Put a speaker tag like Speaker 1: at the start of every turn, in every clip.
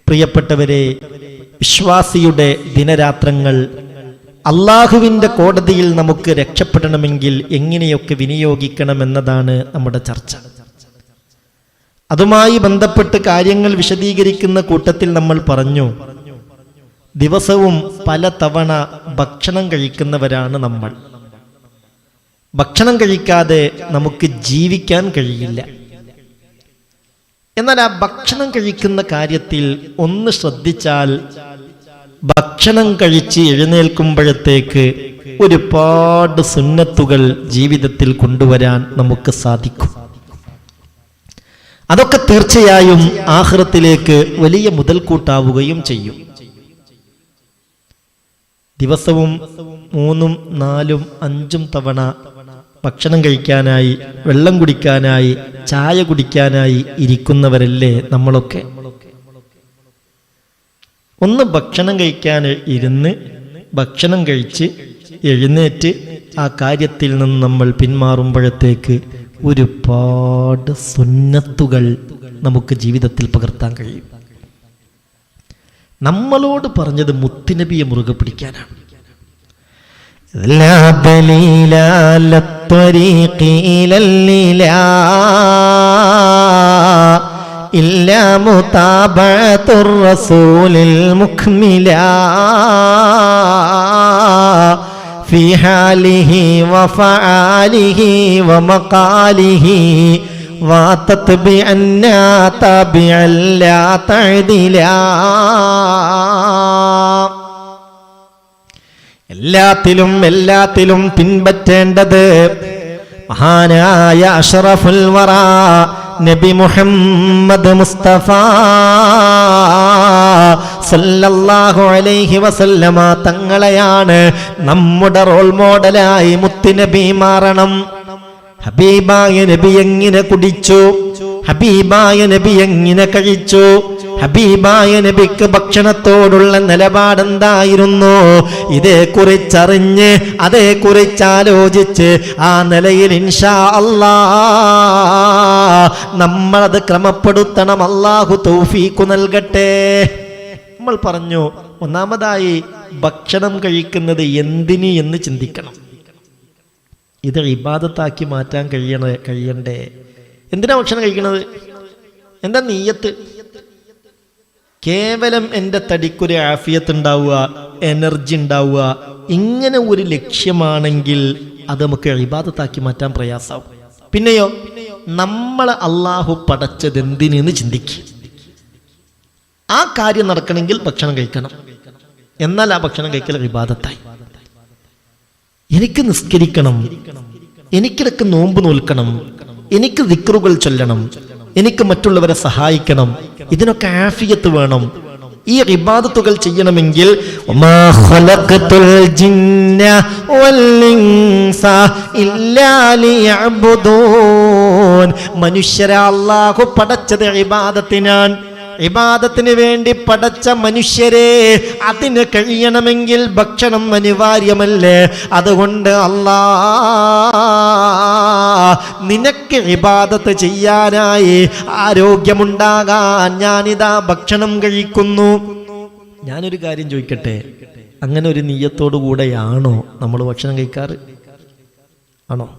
Speaker 1: പ്രിയപ്പെട്ടവരെ, വിശ്വാസിയുടെ ദിനരാത്രങ്ങൾ അള്ളാഹുവിൻ്റെ കോടതിയിൽ നമുക്ക് രക്ഷപ്പെടണമെങ്കിൽ എങ്ങനെയൊക്കെ വിനിയോഗിക്കണമെന്നതാണ് നമ്മുടെ ചർച്ച. അതുമായി ബന്ധപ്പെട്ട് കാര്യങ്ങൾ വിശദീകരിക്കുന്ന കൂട്ടത്തിൽ നമ്മൾ പറഞ്ഞു, ദിവസവും പല തവണ ഭക്ഷണം കഴിക്കുന്നവരാണ് നമ്മൾ. ഭക്ഷണം കഴിക്കാതെ നമുക്ക് ജീവിക്കാൻ കഴിയില്ല. എന്നാൽ ആ ഭക്ഷണം കഴിക്കുന്ന കാര്യത്തിൽ ഒന്ന് ശ്രദ്ധിച്ചാൽ, ഭക്ഷണം കഴിച്ച് എഴുന്നേൽക്കുമ്പോഴത്തേക്ക് ഒരുപാട് സുന്നത്തുകൾ ജീവിതത്തിൽ കൊണ്ടുവരാൻ നമുക്ക് സാധിക്കും. അതൊക്കെ തീർച്ചയായും ആഖിറത്തിലേക്ക് വലിയ മുതൽക്കൂട്ടാവുകയും ചെയ്യും. ദിവസവും 3, 4, 5 തവണ ഭക്ഷണം കഴിക്കാനായി, വെള്ളം കുടിക്കാനായി, ചായ കുടിക്കാനായി ഇരിക്കുന്നവരല്ലേ നമ്മളൊക്കെ? ഒന്ന് ഭക്ഷണം കഴിക്കാൻ ഇരുന്ന് ഭക്ഷണം കഴിച്ച് എഴുന്നേറ്റ് ആ കാര്യത്തിൽ നിന്ന് നമ്മൾ പിന്മാറുമ്പോഴത്തേക്ക് ഒരുപാട് സുന്നത്തുകൾ നമുക്ക് ജീവിതത്തിൽ പകർത്താൻ കഴിയും. നമ്മളോട് പറഞ്ഞത് മുത്തുനബിയെ മുറുകെ പിടിക്കാനാണ്. ഇല്ലാ മുതാബഅത്തുർ റസൂലിൽ മുക്മിലാ ഫീ ഹാലിഹി വഫആലിഹി വമഖാലിഹി വതത്ബിഅന്നാ തബിഅൻ ലാ തഅദിലാ. എല്ലാത്തിലും പിൻപറ്റേണ്ടത് മഹാനായ അഷ്റഫുൽ വറാ നബി മുഹമ്മദ് മുസ്തഫ സല്ലല്ലാഹു അലൈഹി വസല്ലമ തങ്ങളെയാണ് നമ്മുടെ റോൾ മോഡലായി മുത്തുനബി മാറണം. ഹബീബായ നബി എങ്ങനെ കുടിച്ചു, ഹബീബായ നബി എങ്ങനെ കഴിച്ചു, ഹബീബായ നബിക്ക് ഭക്ഷണത്തോടുള്ള നിലപാടെന്തായിരുന്നു, ഇതേക്കുറിച്ചറിഞ്ഞ് അതേക്കുറിച്ച് ആലോചിച്ച് ആ നിലയിൽ ഇൻഷാ അല്ലാഹ് നമ്മളത് ക്രമപ്പെടുത്തണം. അല്ലാഹു തൗഫീഖ് നൽകട്ടെ. നമ്മൾ പറഞ്ഞു, ഒന്നാമതായി ഭക്ഷണം കഴിക്കുന്നത് എന്തിന് എന്ന് ചിന്തിക്കണം. ഇത് ഇബാദത്താക്കി മാറ്റാൻ കഴിയണ്ടേ? എന്തിനാ ഭക്ഷണം കഴിക്കുന്നത്? എന്താ നീയത്ത്? കേവലം എൻ്റെ തടിക്കൊരു ആഫിയത്ത് ഉണ്ടാവുക, എനർജി ഉണ്ടാവുക, ഇങ്ങനെ ഒരു ലക്ഷ്യമാണെങ്കിൽ അത് നമുക്ക് ഇബാദത്താക്കി മാറ്റാൻ പ്രയാസമാവും. പിന്നെയോ, നമ്മളെ അള്ളാഹു പടച്ചത് എന്തിനെന്ന് ചിന്തിക്കുക. ആ കാര്യം നടക്കണമെങ്കിൽ ഭക്ഷണം കഴിക്കണം. എന്നാൽ ആ ഭക്ഷണം കഴിക്കൽ ഇബാദത്തായി. എനിക്ക് നിസ്കരിക്കണം, എനിക്കിടക്ക് നോമ്പ് നോൽക്കണം, എനിക്ക് ദിക്റുകൾ ചൊല്ലണം, എനിക്ക് മറ്റുള്ളവരെ സഹായിക്കണം, ഇതിനൊക്കെ ആഫിയത്ത് വേണം. ഈ ഇബാദത്തുകൾ ചെയ്യണമെങ്കിൽ മനുഷ്യരെ അല്ലാഹു പടച്ചത് ഇബാദത്തിനാണ്. ഇബാദത്തിന് വേണ്ടി പടച്ച മനുഷ്യരെ അതിന് കഴിയണമെങ്കിൽ ഭക്ഷണം അനിവാര്യമല്ലേ? അതുകൊണ്ട് നിനക്ക് ഇബാദത്ത് ചെയ്യാനായി ആരോഗ്യമുണ്ടാകാൻ ഞാനിതാ ഭക്ഷണം കഴിക്കുന്നു. ഞാനൊരു കാര്യം ചോദിക്കട്ടെ, അങ്ങനെ ഒരു നിയ്യത്തോടു കൂടെയാണോ നമ്മൾ ഭക്ഷണം കഴിക്കാറ്? ആണോ?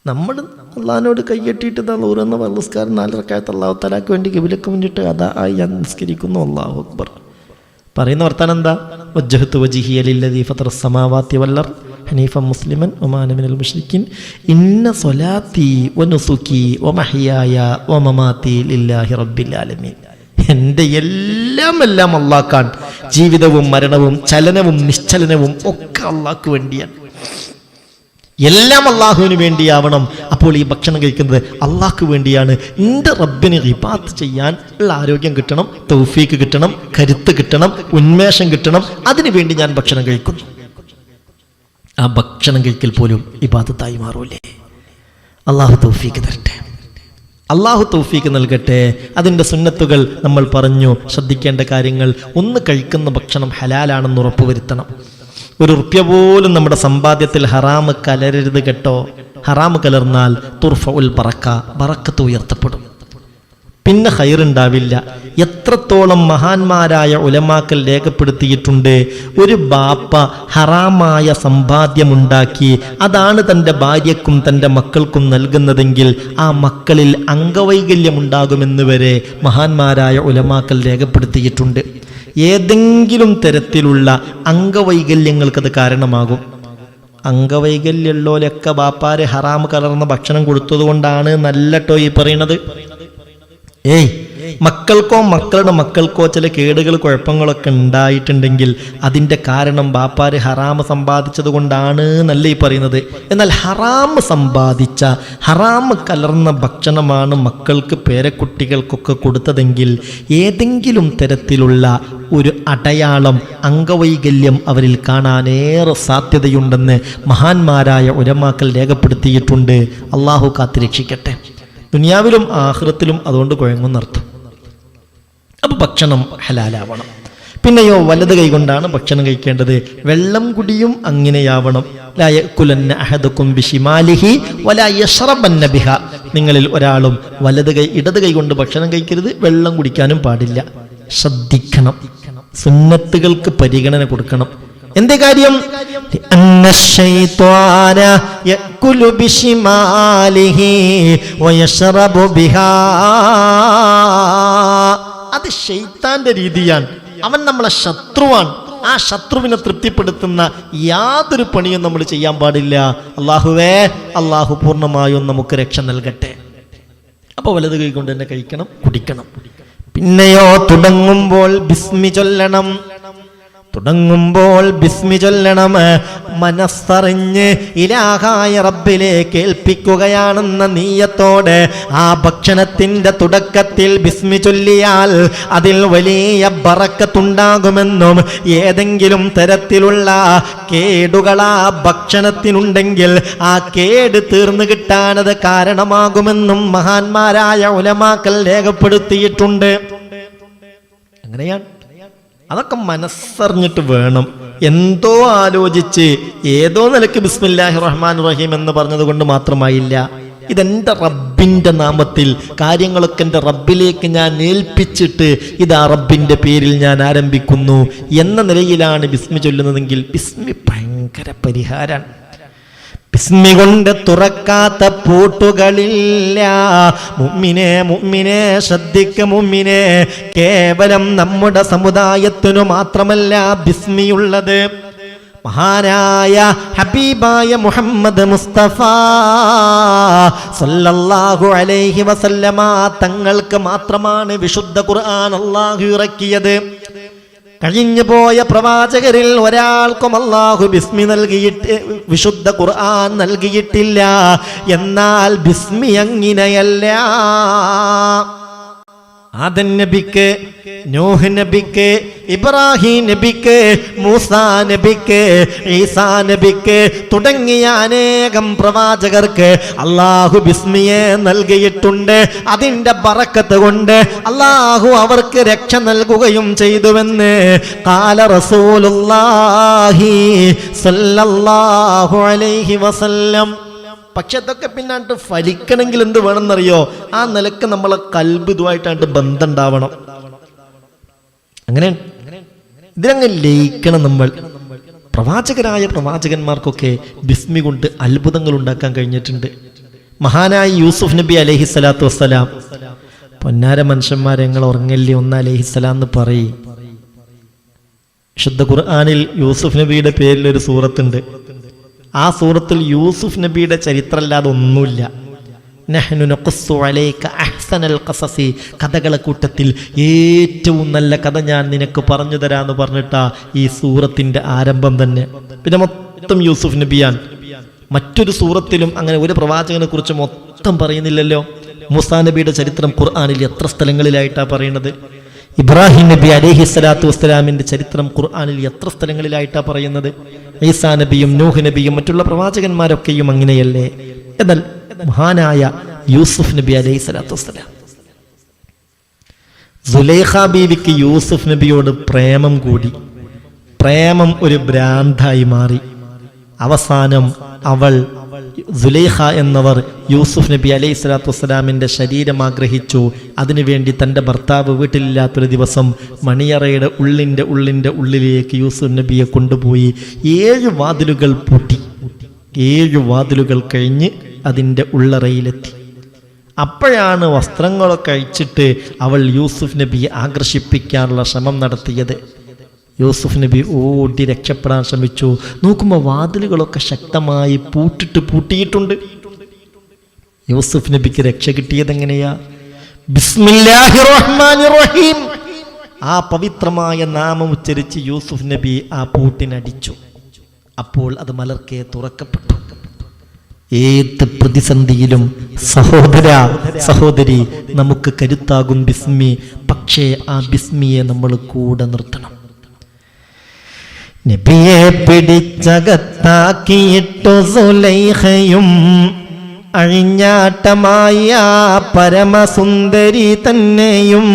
Speaker 1: നമ്മൾ അള്ളാഹിനോട് കൈകെട്ടിയിട്ട് ഓരോന്ന് നമസ്കാരം 4 റക്അത്ത് അല്ലാഹു തആലക്ക് വേണ്ടി ഖിബ്ലക്ക് വേണ്ടിയിട്ട് അതായി ഞാൻ നിസ്കരിക്കുന്നു. അല്ലാഹു അക്ബർ പറയുന്ന വർത്താനം എന്താ? വജ്ജഹ്തു വജ്ഹിയ ലില്ലദീ ഫതറസ് സമാവാതി വൽ അർദ് ഹനീഫൻ മുസ്ലിമൻ വമാ അന മിനൽ മുശ്രിക്കീൻ ഇന്ന സ്വലാത്തി വനുസുകി വമഹ്യായ വമമാതി ലില്ലാഹി റബ്ബിൽ ആലമീൻ. എൻ്റെ എല്ലാം അല്ലാഹ്ക്കാണ്. ജീവിതവും മരണവും ചലനവും നിശ്ചലനവും ഒക്കെ അല്ലാഹ്ക്ക് വേണ്ടിയാണ്. എല്ലാം അള്ളാഹുവിന് വേണ്ടിയാവണം. അപ്പോൾ ഈ ഭക്ഷണം കഴിക്കുന്നത് അള്ളാഹ്ക്ക് വേണ്ടിയാണ്. എൻ്റെ റബ്ബിന് ഇബാദത്ത് ചെയ്യാൻ ഉള്ള ആരോഗ്യം കിട്ടണം, തൗഫീക്ക് കിട്ടണം, കരുത്ത് കിട്ടണം, ഉന്മേഷം കിട്ടണം. അതിനു വേണ്ടി ഞാൻ ഭക്ഷണം കഴിക്കുന്നു. ആ ഭക്ഷണം കഴിക്കൽ പോലും ഇബാദത്തായി മാറൂലേ? അള്ളാഹു തൗഫീക്ക് തരട്ടെ, അള്ളാഹു തൗഫീക്ക് നൽകട്ടെ. അതിൻ്റെ സുന്നത്തുകൾ നമ്മൾ പറഞ്ഞു. ശ്രദ്ധിക്കേണ്ട കാര്യങ്ങൾ: ഒന്ന്, കഴിക്കുന്ന ഭക്ഷണം ഹലാലാണെന്ന് ഉറപ്പുവരുത്തണം. 1 റുപ്യ പോലും നമ്മുടെ സമ്പാദ്യത്തിൽ ഹറാമ് കലരരുത് കേട്ടോ. ഹറാമ് കലർന്നാൽ തുർഫഉൽ ബറക്ക, ബറക്കത്ത് ഉയർത്തപ്പെടും. പിന്നെ ഖൈറുണ്ടാവില്ല. എത്രത്തോളം മഹാന്മാരായ ഉലമാക്കൾ രേഖപ്പെടുത്തിയിട്ടുണ്ട്. ഒരു ബാപ്പ ഹറാമായ സമ്പാദ്യമുണ്ടാക്കി അതാണ് തൻ്റെ ഭാര്യക്കും തൻ്റെ മക്കൾക്കും നൽകുന്നതെങ്കിൽ ആ മക്കളിൽ അംഗവൈകല്യമുണ്ടാകുമെന്ന് വരെ മഹാന്മാരായ ഉലമാക്കൾ രേഖപ്പെടുത്തിയിട്ടുണ്ട്. ഏതെങ്കിലും തരത്തിലുള്ള അംഗവൈകല്യങ്ങൾക്കത് കാരണമാകും. അംഗവൈകല്യമുള്ളവരൊക്കെ ബാപ്പാര് ഹറാം കലർന്ന ഭക്ഷണം കൊടുത്തത് കൊണ്ടാണ് നല്ലട്ടോ ഈ പറയുന്നത്. മക്കൾക്കോ മക്കളുടെ മക്കൾക്കോ ചില കേടുകൾ കുഴപ്പങ്ങളൊക്കെ ഉണ്ടായിട്ടുണ്ടെങ്കിൽ അതിൻ്റെ കാരണം ബാപ്പാര് ഹറാമ് സമ്പാദിച്ചത് കൊണ്ടാണ് നല്ല ഈ പറയുന്നത്. എന്നാൽ ഹറാമ് സമ്പാദിച്ച ഹറാമ് കലർന്ന ഭക്ഷണമാണ് മക്കൾക്ക് പേരക്കുട്ടികൾക്കൊക്കെ കൊടുത്തതെങ്കിൽ ഏതെങ്കിലും തരത്തിലുള്ള ഒരു അടയാളം അംഗവൈകല്യം അവരിൽ കാണാനേറെ സാധ്യതയുണ്ടെന്ന് മഹാന്മാരായ ഉലമാക്കൾ രേഖപ്പെടുത്തിയിട്ടുണ്ട്. അള്ളാഹു കാത്തിരക്ഷിക്കട്ടെ. ദുനിയാവിലും ആഖിറത്തിലും അതുകൊണ്ട് കുഴങ്ങുന്നർത്ഥം. അപ്പൊ ഭക്ഷണം ഹലാലാവണം. പിന്നെയോ വലത് കൈ കൊണ്ടാണ് ഭക്ഷണം കഴിക്കേണ്ടത്. വെള്ളം കുടിയും അങ്ങനെയാവണം. ലാ യഅകുലന്ന അഹദുകും ബിശിമാലിഹി വലാ യശ്റബന്ന ബിഹാ. നിങ്ങളിൽ ഒരാളും ഇടത് കൈ കൊണ്ട് ഭക്ഷണം കഴിക്കരുത്, വെള്ളം കുടിക്കാനും പാടില്ല. ശ്രദ്ധിക്കണം, സുന്നത്തുകൾക്ക് പരിഗണന കൊടുക്കണം. എന്തേ കാര്യം? അത് ശൈത്താന്റെ രീതിയാണ്. അവൻ നമ്മളെ ശത്രുവാണ്. ആ ശത്രുവിനെ തൃപ്തിപ്പെടുത്തുന്ന യാതൊരു പണിയും നമ്മൾ ചെയ്യാൻ പാടില്ല. അള്ളാഹു പൂർണ്ണമായും നമുക്ക് രക്ഷ നൽകട്ടെ. അപ്പൊ വലത് കൈ കൊണ്ട് തന്നെ കഴിക്കണം, കുടിക്കണം. പിന്നെയോ തുടങ്ങുമ്പോൾ ബിസ്മി ചൊല്ലണം. മനസ്സറിഞ്ഞ് ഇലാഹായ റബ്ബിലേക്ക് ഏൽപ്പിക്കുകയാണെന്ന നീയത്തോടെ ആ ഭക്ഷണത്തിന്റെ തുടക്കത്തിൽ ബിസ്മി ചൊല്ലിയാൽ അതിൽ വലിയ ബറക്കത്തുണ്ടാകുമെന്നും ഏതെങ്കിലും തരത്തിലുള്ള കേടുകൾ ആ ഭക്ഷണത്തിനുണ്ടെങ്കിൽ ആ കേട് തീർന്നു കിട്ടാനത് കാരണമാകുമെന്നും മഹാന്മാരായ ഉലമാക്കൾ രേഖപ്പെടുത്തിയിട്ടുണ്ട്. അങ്ങനെയാണ്. അതൊക്കെ മനസ്സറിഞ്ഞിട്ട് വേണം. എന്തോ ആലോചിച്ച് ഏതോ നിലയ്ക്ക് ബിസ്മില്ലാഹിർ റഹ്മാനിർ റഹീം എന്ന് പറഞ്ഞത് കൊണ്ട് മാത്രമായില്ല. ഇതെൻ്റെ റബ്ബിൻ്റെ നാമത്തിൽ കാര്യങ്ങളൊക്കെ എൻ്റെ റബ്ബിലേക്ക് ഞാൻ ഏൽപ്പിച്ചിട്ട് ഇതാ റബ്ബിൻ്റെ പേരിൽ ഞാൻ ആരംഭിക്കുന്നു എന്ന നിലയിലാണ് ബിസ്മി ചൊല്ലുന്നതെങ്കിൽ ബിസ്മി ഭയങ്കര പരിഹാരമാണ്. ബിസ്മി കൊണ്ട് തുറക്കാത്ത പൂട്ടുകളില്ല. മുഅ്മിനേ ശ്രദ്ധിക്ക മുഅ്മിനേ, കേവലം നമ്മുടെ സമുദായത്തിനു മാത്രമല്ല ബിസ്മിയുള്ളത്. മഹാനായ ഹബീബായ മുഹമ്മദ് മുസ്തഫ സല്ലല്ലാഹു അലൈഹി വസല്ലമ തങ്ങൾക്ക് മാത്രമാണ് വിശുദ്ധ ഖുർആൻ അല്ലാഹു ഇറക്കിയത്. കഴിഞ്ഞു പോയ പ്രവാചകരിൽ ഒരാൾക്കും അല്ലാഹു ബിസ്മി നൽകിയിട്ട് വിശുദ്ധ ഖുർആൻ നൽകിയിട്ടില്ല. എന്നാൽ ബിസ്മി അങ്ങനെയല്ല. ആദം നബിക്ക്, നൂഹ് നബിക്ക്, ഇബ്രാഹിം നബിക്ക്, മൂസാ നബിക്ക്, ഈസാ നബിക്ക് തുടങ്ങിയ അനേകം പ്രവാചകർക്ക് അല്ലാഹു ബിസ്മിയെ നൽകിയിട്ടുണ്ട്. അതിൻ്റെ ബറക്കത്ത് കൊണ്ട് അല്ലാഹു അവർക്ക് രക്ഷ നൽകുകയും ചെയ്തുവെന്ന് ഖാല റസൂലുള്ളാഹി സ്വല്ലല്ലാഹു അലൈഹി വസല്ലം. പക്ഷെ അതൊക്കെ പിന്നാണ്ട് ഫലിക്കണമെങ്കിൽ എന്ത് വേണമെന്നറിയോ? ആ നിലക്ക് നമ്മളെ കൽബ് ഇതുമായിട്ടാണ്ട് ബന്ധം ഉണ്ടാവണം. അങ്ങനെ ഇതിനങ്ങ് ലയിക്കണം നമ്മൾ. പ്രവാചകന്മാർക്കൊക്കെ ബിസ്മി കൊണ്ട് അത്ഭുതങ്ങൾ ഉണ്ടാക്കാൻ കഴിഞ്ഞിട്ടുണ്ട്. മഹാനായ യൂസുഫ് നബി അലൈഹിസ്സലാത്തു വസ്സലാം, പൊന്നാര മനുഷ്യന്മാരെ ഞങ്ങൾ ഉറങ്ങല്ലേ ഒന്ന് അലൈഹിസ്സലാം എന്ന് പറയും. വിശുദ്ധ ഖുർആനിൽ യൂസുഫ് നബിയുടെ പേരിൽ ഒരു സൂറത്തുണ്ട്. ആ സൂറത്തിൽ യൂസുഫ് നബിയുടെ ചരിത്രമല്ലാതെ ഒന്നുമില്ല. നഹ്നു നഖുസ്സു അലൈക അഹ്സനൽ ഖസസി, കഥകളെ കൂട്ടത്തിൽ ഏറ്റവും നല്ല കഥ ഞാൻ നിനക്ക് പറഞ്ഞു തരാമെന്ന് പറഞ്ഞിട്ടാ ഈ സൂറത്തിന്റെ ആരംഭം തന്നെ. പിന്നെ മൊത്തം യൂസുഫ് നബിയാൻ. മറ്റൊരു സൂറത്തിലും അങ്ങനെ ഒരു പ്രവാചകനെ കുറിച്ച് മൊത്തം പറയുന്നില്ലല്ലോ. മൂസാ നബിയുടെ ചരിത്രം ഖുർആനിൽ എത്ര സ്ഥലങ്ങളിലായിട്ടാണ് പറയുന്നത്? ഇബ്രാഹിം നബി അലൈഹിസ്സലാത്തു വസ്സലാമിന്റെ ചരിത്രം ഖുർആനിൽ എത്ര സ്ഥലങ്ങളിലായിട്ടാണ് പറയുന്നത്? ഈസാ നബിയും നൂഹ് നബിയും മറ്റുള്ള പ്രവാചകന്മാരൊക്കെയും അങ്ങനെയല്ലേ? എന്നാൽ മഹാനായ യൂസുഫ് നബി അലൈഹിസ്സലാത്തു വസ്സലാം, സുലൈഖ ബീവിക്ക് യൂസുഫ് നബിയോട് പ്രേമം കൂടി. പ്രേമം ഒരു ഭ്രാന്തായി മാറി. അവസാനം അവൾ സുലൈഖ എന്നവർ യൂസുഫ് നബി അലൈഹി സ്വലാത്തു വസ്സലാമിൻ്റെ ശരീരം ആഗ്രഹിച്ചു. അതിനുവേണ്ടി തൻ്റെ ഭർത്താവ് വീട്ടിലില്ലാത്തൊരു ദിവസം മണിയറയുടെ ഉള്ളിലേക്ക് യൂസുഫ് നബിയെ കൊണ്ടുപോയി 7 വാതിലുകൾ പൂട്ടി. 7 വാതിലുകൾ കഴിഞ്ഞ് അതിൻ്റെ ഉള്ളറയിലെത്തി. അപ്പോഴാണ് വസ്ത്രങ്ങളൊക്കെ അഴിച്ചിട്ട് അവൾ യൂസുഫ് നബിയെ ആകർഷിപ്പിക്കാനുള്ള ശ്രമം നടത്തിയത്. യൂസുഫ് നബി ഓടി രക്ഷപ്പെടാൻ ശ്രമിച്ചു. നോക്കുമ്പോൾ വാതിലുകളൊക്കെ ശക്തമായി പൂട്ടിയിട്ടുണ്ട്. യൂസുഫ് നബിക്ക് രക്ഷ കിട്ടിയത് എങ്ങനെയാ? ബിസ്മില്ലാഹിർ റഹ്മാനിർ റഹീം, ആ പവിത്രമായ നാമം ഉച്ചരിച്ച് യൂസുഫ് നബി ആ പൂട്ടിനടിച്ചു. അപ്പോൾ അത് മലർക്കെ തുറക്കപ്പെട്ടു. ഏത് പ്രതിസന്ധിയിലും സഹോദരി നമുക്ക് കരുത്താകും ബിസ്മി. പക്ഷേ ആ ബിസ്മിയെ നമ്മൾ കൂടെ നിർത്തണം. നബിയെ പിടിച്ചകത്താക്കിയിട്ടു സുലൈഖയും അഴിഞ്ഞാട്ടമായ പരമസുന്ദരി തന്നെയും.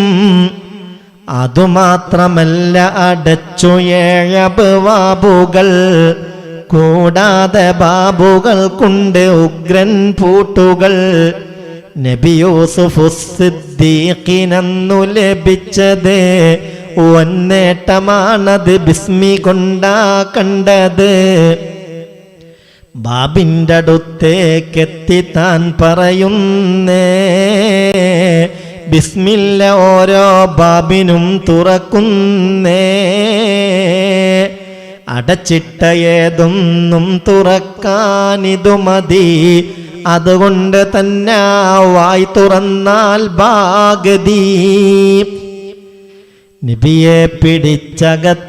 Speaker 1: അതുമാത്രമല്ല, അടച്ചു 7 അബ്വാബുകൾ, കൂടാതെ ബാബുകൾക്കുണ്ട് ഉഗ്രൻ പൂട്ടുകൾ. നബി യൂസുഫ് സിദ്ദീഖിനന്നു ലഭിച്ചത് ഒന്നേട്ടമാണത് ബിസ്മി കൊണ്ടാ കണ്ടത്. ബാബിൻ്റെ അടുത്തേക്കെത്തി താൻ പറയുന്നേ, ബിസ്മില്ല ഓരോ ബാബിനും തുറക്കുന്നേ. അടച്ചിട്ട ഏതൊന്നും തുറക്കാനിതു മതി, അതുകൊണ്ട് തന്നെ വായി തുറന്നാൽ ഭാഗതി. നബിയെ പിടിച്ചകത്താക്കിയിട്ടു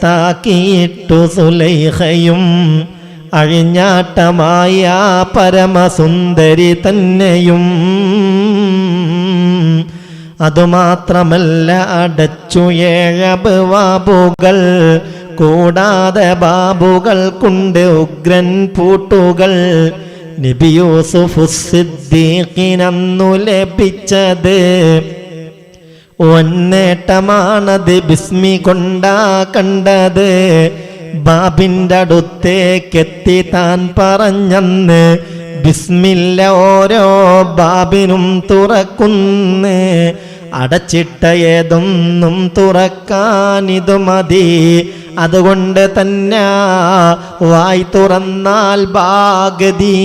Speaker 1: സുലൈഖയും അഴിഞ്ഞാട്ടമായ പരമസുന്ദരി തന്നെയും. അതുമാത്രമല്ല, അടച്ചു 7 അബ്വാബുകൾ, കൂടാതെ ബാബുകൾക്കുണ്ട് ഉഗ്രൻ പൂട്ടുകൾ. നബി യൂസുഫ് സിദ്ദീഖിനന്നു ലഭിച്ചത് ഒന്നേട്ടമാണത് ബിസ്മി കൊണ്ടാ കണ്ടത്. ബാബിൻ്റെ അടുത്തേക്കെത്തി താൻ പറഞ്ഞന്ന്, ബിസ്മില്ല ഓരോ ബാബിനും തുറക്കുന്നേ. അടച്ചിട്ട ഏതൊന്നും തുറക്കാനിതു മതി, അതുകൊണ്ട് തന്നെ വായി തുറന്നാൽ ഭാഗതി.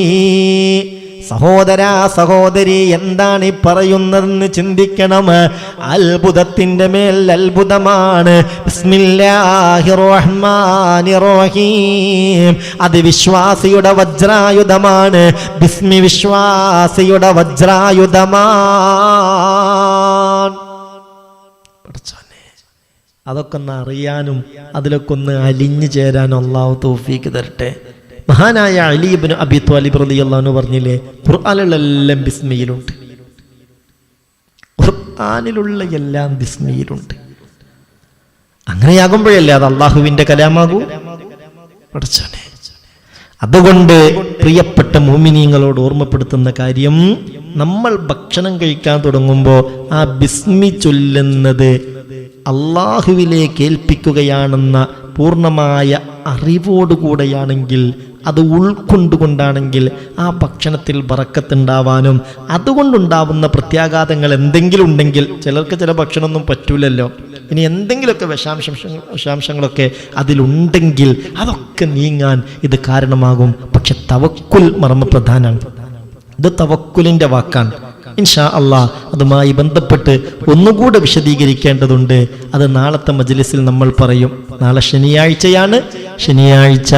Speaker 1: സഹോദരി, എന്താണ് ഈ പറയുന്നതെന്ന് ചിന്തിക്കണം. അത്ഭുതത്തിൻ്റെ മേൽ അത്ഭുതമാണ്. ബിസ്മില്ലാഹിർ റഹ്മാനിർ റഹീം, അത് വിശ്വാസിയുടെ വജ്രായുധമാണ്. ബിസ്മി വിശ്വാസിയുടെ വജ്രായുധമാണ്. അതൊക്കെ ഒന്ന് അറിയാനും അതിലൊക്കെ ഒന്ന് അലിഞ്ഞു ചേരാനും അള്ളാഹു തൗഫീക്ക് തരട്ടെ. മഹാനായ അലി ഇബ്നു അബി ത്വാലിബ് റളിയല്ലാഹു അൻഹു പറഞ്ഞില്ലേ, ഖുർആനിലെല്ലാം ബിസ്മിയിലുണ്ട്. ഖുർആനിലുള്ള എല്ലാം ബിസ്മിയിലുണ്ട്. അങ്ങനെയാകുമ്പോഴല്ലേ അത് അള്ളാഹുവിന്റെ കലാമാകൂ. പഠിച്ചോനെ, അതുകൊണ്ട് പ്രിയപ്പെട്ട മുഅ്മിനീങ്ങളോട് ഓർമ്മപ്പെടുത്തുന്ന കാര്യം, നമ്മൾ ഭക്ഷണം കഴിക്കാൻ തുടങ്ങുമ്പോൾ ആ ബിസ്മി ചൊല്ലുന്നത് അള്ളാഹുവിലേക്ക് ഏൽപ്പിക്കുകയാണെന്ന പൂർണ്ണമായ അറിവോടുകൂടെയാണെങ്കിൽ, അത് ഉൾക്കൊണ്ടുകൊണ്ടാണെങ്കിൽ ആ ഭക്ഷണത്തിൽ ബറക്കത്തുണ്ടാവാനും അതുകൊണ്ടുണ്ടാവുന്ന പ്രത്യാഘാതങ്ങൾ എന്തെങ്കിലും ഉണ്ടെങ്കിൽ, ചിലർക്ക് ചില ഭക്ഷണമൊന്നും പറ്റൂലല്ലോ, ഇനി എന്തെങ്കിലുമൊക്കെ വിഷാംശങ്ങളൊക്കെ അതിലുണ്ടെങ്കിൽ അതൊക്കെ നീങ്ങാൻ ഇത് കാരണമാകും. പക്ഷെ തവക്കുൽ മർമ്മപ്രധാനമാണ്. ഇത് തവക്കുലിൻ്റെ വാക്കാണ്. ഇൻഷാ അള്ളാഹ് അതുമായി ബന്ധപ്പെട്ട് ഒന്നുകൂടെ വിശദീകരിക്കേണ്ടതുണ്ട്. അത് നാളത്തെ മജ്ലിസിൽ നമ്മൾ പറയും. നാളെ ശനിയാഴ്ചയാണ്. ശനിയാഴ്ച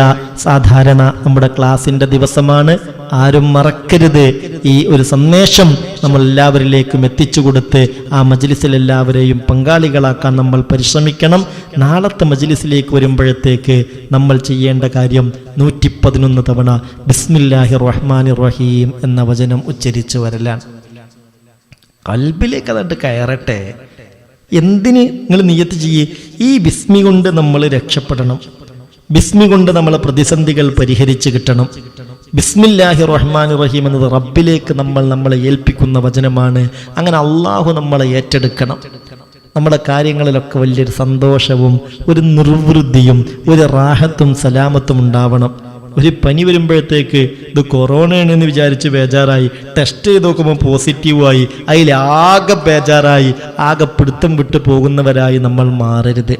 Speaker 1: സാധാരണ നമ്മുടെ ക്ലാസിൻ്റെ ദിവസമാണ്. ആരും മറക്കരുത്. ഈ ഒരു സന്ദേശം നമ്മൾ എല്ലാവരിലേക്കും എത്തിച്ചു കൊടുത്ത് ആ മജ്ലിസിൽ എല്ലാവരെയും പങ്കാളികളാക്കാൻ നമ്മൾ പരിശ്രമിക്കണം. നാളത്തെ മജ്ലിസിലേക്ക് വരുമ്പോഴത്തേക്ക് നമ്മൾ ചെയ്യേണ്ട കാര്യം 111 തവണ ബിസ്മില്ലാഹിർ റഹ്മാനിർ റഹീം എന്ന വചനം ഉച്ചരിച്ചു വരലാണ്. കൽബിലേക്ക് അതട്ട് കയറട്ടെ. എന്തിന് നിങ്ങൾ നിയ്യത്ത് ചെയ്യേ? ഈ ബിസ്മി കൊണ്ട് നമ്മൾ രക്ഷപ്പെടണം. ബിസ്മി കൊണ്ട് നമ്മളെ പ്രതിസന്ധികൾ പരിഹരിച്ച് കിട്ടണം. ബിസ്മില്ലാഹിർ റഹ്മാനിർ റഹീം എന്നത് റബ്ബിലേക്ക് നമ്മളെ ഏൽപ്പിക്കുന്ന വചനമാണ്. അങ്ങനെ അള്ളാഹു നമ്മളെ ഏറ്റെടുക്കണം. നമ്മുടെ കാര്യങ്ങളിലൊക്കെ വലിയൊരു സന്തോഷവും ഒരു നിർവൃത്തിയും ഒരു റാഹത്തും സലാമത്തും ഉണ്ടാവണം. ഒരു പനി വരുമ്പോഴത്തേക്ക് ഇത് കൊറോണയാണെന്ന് വിചാരിച്ച് ബേജാറായി, ടെസ്റ്റ് ചെയ്ത് നോക്കുമ്പോൾ പോസിറ്റീവായി, അതിലാകെ ബേജാറായി, ആകെ പിടുത്തം വിട്ട് പോകുന്നവരായി നമ്മൾ മാറരുത്.